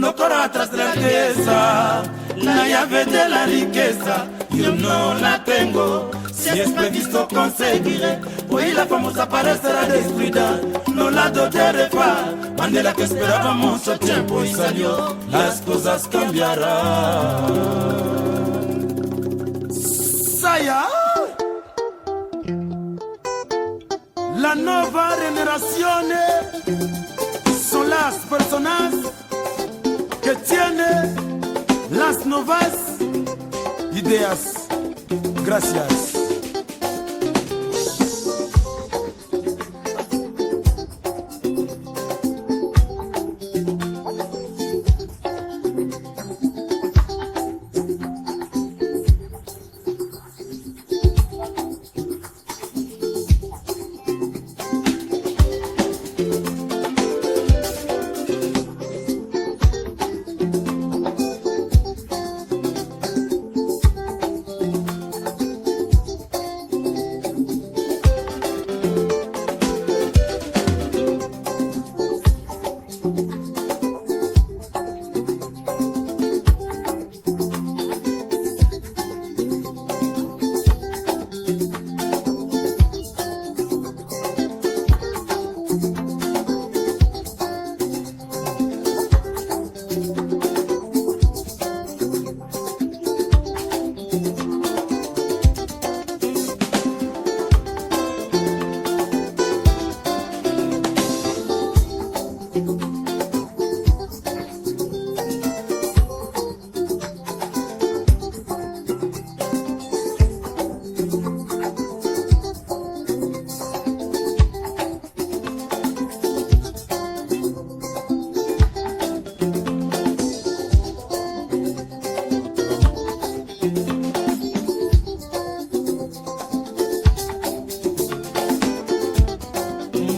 Nokora atrás de la riqueza, la llave de la riqueza, yo no la tengo. Si es previsto conseguiré, hoy la famosa parecerá destruida. No la doteré pas, Mandela que esperábamos mucho tiempo y salió, las cosas cambiarán. Saya, la nueva generación son las personas que tienen las nuevas ideas. Gracias.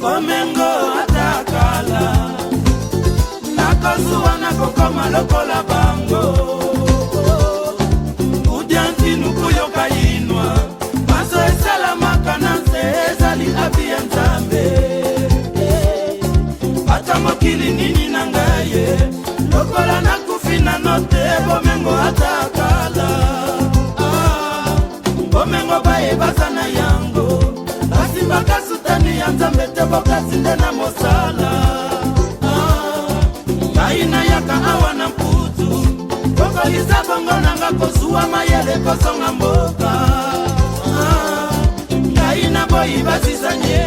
Komengo atakala nakosuwa nakokoma lokola bango udianti nukuyoka yinwa maso esalamaka na nse ezali abi ya nzambe ata mokili nini na ngai lokola nakufi nano te bomengo atakala bomengo bayebasa na yango basimbaka sutani ya nzambe te bokasi nde na mosala ngai nayaka awa na mputu kokolisa bongo nanga kozuwa mayele kosonga mboka ngai na boyi basisanye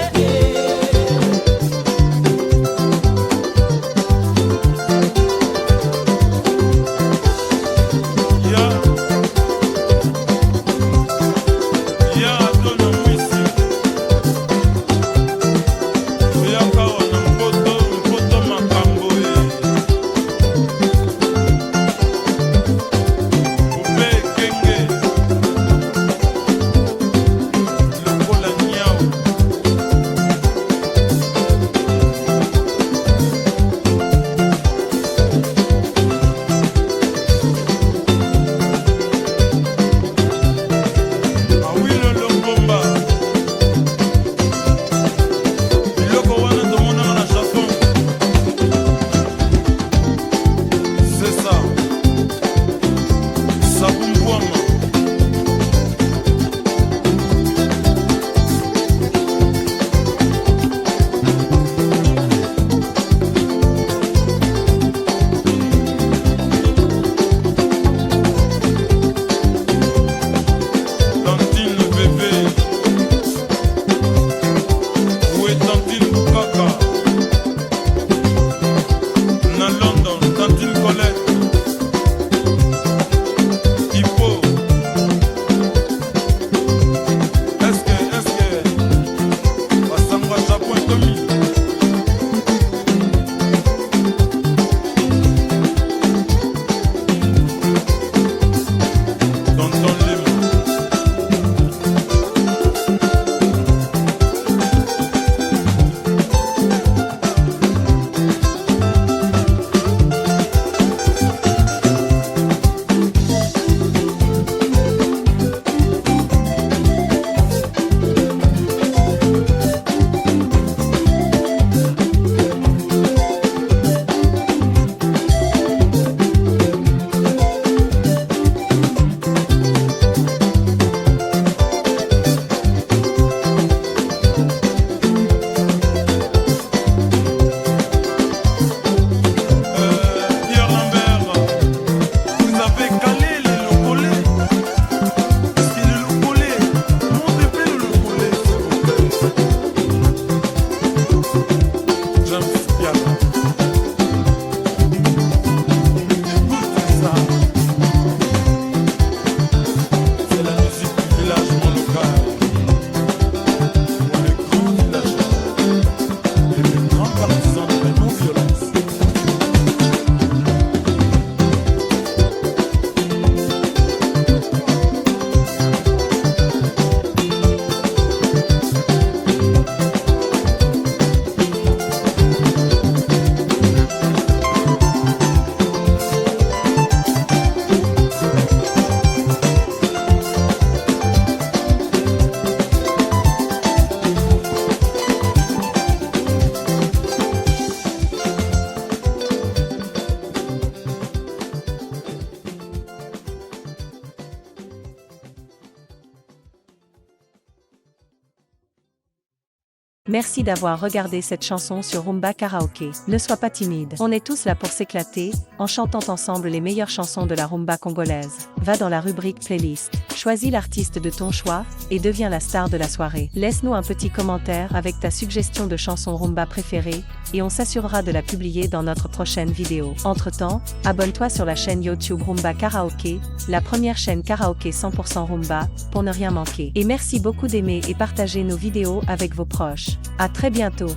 Merci d'avoir regardé cette chanson sur Rumba Karaoké. Ne sois pas timide. On est tous là pour s'éclater, en chantant ensemble les meilleures chansons de la rumba congolaise. Va dans la rubrique playlist. Choisis l'artiste de ton choix, et deviens la star de la soirée. Laisse-nous un petit commentaire avec ta suggestion de chanson rumba préférée, et on s'assurera de la publier dans notre prochaine vidéo. Entre-temps, abonne-toi sur la chaîne YouTube Rumba Karaoké, la première chaîne karaoké 100% rumba, pour ne rien manquer. Et merci beaucoup d'aimer et partager nos vidéos avec vos proches. À très bientôt.